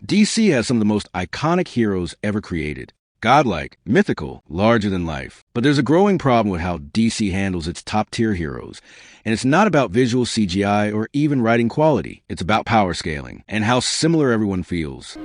DC has some of the most iconic heroes ever created. Godlike, mythical, larger than life. But there's a growing problem with how DC handles its top-tier heroes. And it's not about visual CGI or even writing quality. It's about power scaling and how similar everyone feels.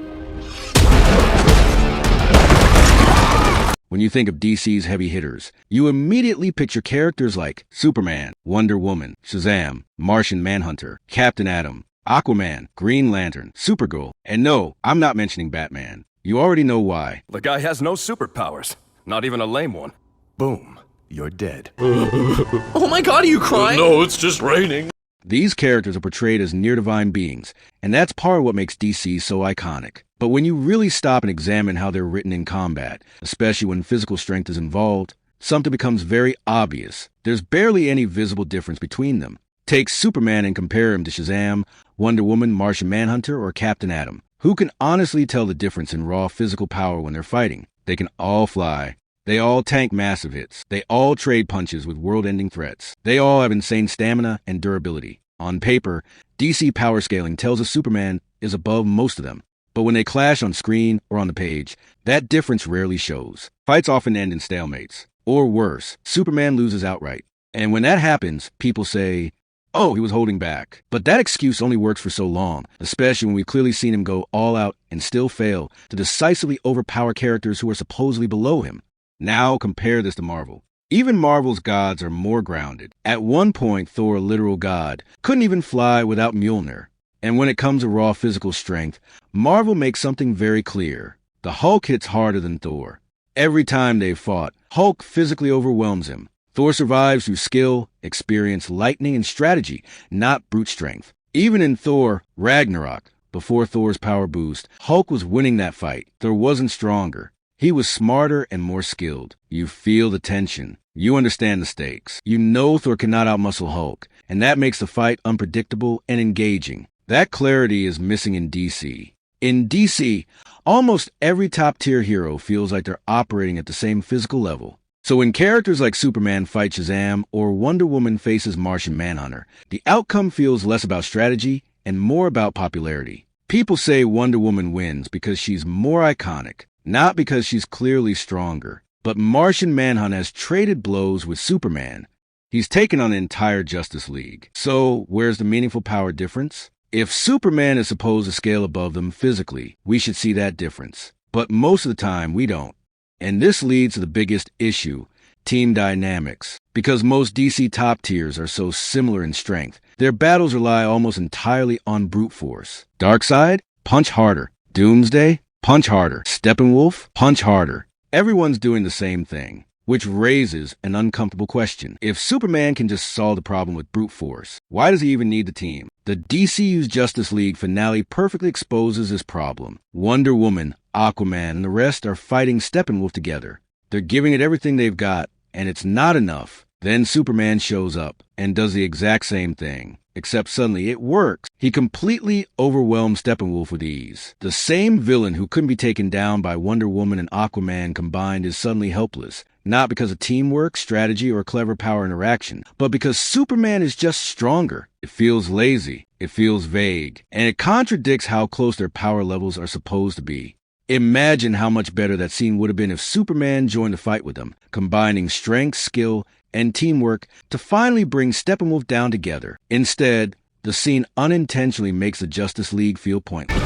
When you think of DC's heavy hitters, you immediately picture characters like Superman, Wonder Woman, Shazam, Martian Manhunter, Captain Atom, Aquaman, Green Lantern, Supergirl, and no, I'm not mentioning Batman. You already know why. The guy has no superpowers, not even a lame one. Boom, you're dead. Oh my god, are you crying? No, it's just raining. These characters are portrayed as near-divine beings, and that's part of what makes DC so iconic. But when you really stop and examine how they're written in combat, especially when physical strength is involved, something becomes very obvious. There's barely any visible difference between them. Take Superman and compare him to Shazam, Wonder Woman, Martian Manhunter, or Captain Atom. Who can honestly tell the difference in raw physical power when they're fighting? They can all fly. They all tank massive hits. They all trade punches with world-ending threats. They all have insane stamina and durability. On paper, DC power scaling tells us Superman is above most of them. But when they clash on screen or on the page, that difference rarely shows. Fights often end in stalemates. Or worse, Superman loses outright. And when that happens, people say, oh, he was holding back. But that excuse only works for so long, especially when we've clearly seen him go all out and still fail to decisively overpower characters who are supposedly below him. Now compare this to Marvel. Even Marvel's gods are more grounded. At one point, Thor, a literal god, couldn't even fly without Mjolnir. And when it comes to raw physical strength, Marvel makes something very clear. The Hulk hits harder than Thor. Every time they've fought, Hulk physically overwhelms him. Thor survives through skill, experience, lightning, and strategy, not brute strength. Even in Thor Ragnarok, before Thor's power boost, Hulk was winning that fight. Thor wasn't stronger. He was smarter and more skilled. You feel the tension. You understand the stakes. You know Thor cannot outmuscle Hulk, and that makes the fight unpredictable and engaging. That clarity is missing in DC. In DC, almost every top-tier hero feels like they're operating at the same physical level. So when characters like Superman fight Shazam or Wonder Woman faces Martian Manhunter, the outcome feels less about strategy and more about popularity. People say Wonder Woman wins because she's more iconic, not because she's clearly stronger. But Martian Manhunter has traded blows with Superman. He's taken on the entire Justice League. So where's the meaningful power difference? If Superman is supposed to scale above them physically, we should see that difference. But most of the time, we don't. And this leads to the biggest issue, team dynamics. Because most DC top tiers are so similar in strength, their battles rely almost entirely on brute force. Darkseid? Punch harder. Doomsday? Punch harder. Steppenwolf? Punch harder. Everyone's doing the same thing, which raises an uncomfortable question. If Superman can just solve the problem with brute force, why does he even need the team? The DCEU's Justice League finale perfectly exposes this problem. Wonder Woman, Aquaman, and the rest are fighting Steppenwolf together. They're giving it everything they've got, and it's not enough. Then Superman shows up and does the exact same thing. Except suddenly it works. He completely overwhelms Steppenwolf with ease. The same villain who couldn't be taken down by Wonder Woman and Aquaman combined is suddenly helpless. Not because of teamwork, strategy, or clever power interaction, but because Superman is just stronger. It feels lazy, it feels vague, and it contradicts how close their power levels are supposed to be. Imagine how much better that scene would have been if Superman joined the fight with them, combining strength, skill, and teamwork to finally bring Steppenwolf down together. Instead, the scene unintentionally makes the Justice League feel pointless.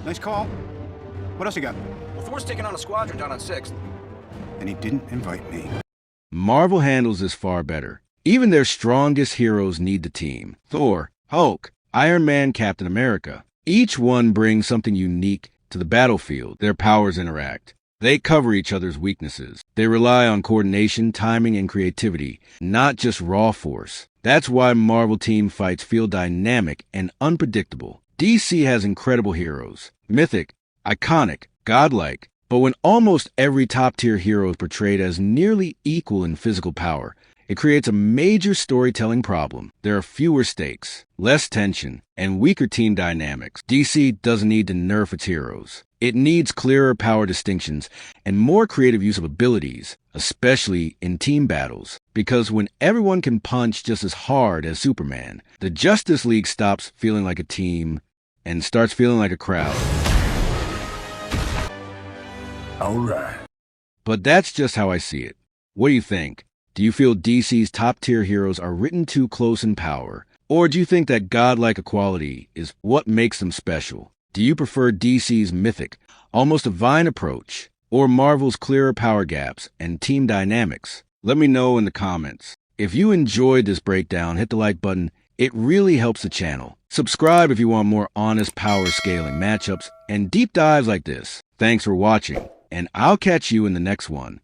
Nice call. What else you got? Well, Thor's taking on a squadron down on 6th. And he didn't invite me. Marvel handles this far better. Even their strongest heroes need the team. Thor, Hulk, Iron Man, Captain America. Each one brings something unique to the battlefield. Their powers interact. They cover each other's weaknesses. They rely on coordination, timing, and creativity, not just raw force. That's why Marvel team fights feel dynamic and unpredictable. DC has incredible heroes, mythic, iconic, godlike, but when almost every top-tier hero is portrayed as nearly equal in physical power, it creates a major storytelling problem. There are fewer stakes, less tension, and weaker team dynamics. DC doesn't need to nerf its heroes. It needs clearer power distinctions and more creative use of abilities, especially in team battles. Because when everyone can punch just as hard as Superman, the Justice League stops feeling like a team and starts feeling like a crowd. Alright. But that's just how I see it. What do you think? Do you feel DC's top-tier heroes are written too close in power? Or do you think that godlike equality is what makes them special? Do you prefer DC's mythic, almost divine approach, or Marvel's clearer power gaps and team dynamics? Let me know in the comments. If you enjoyed this breakdown, hit the like button. It really helps the channel. Subscribe if you want more honest power scaling matchups and deep dives like this. Thanks for watching, and I'll catch you in the next one.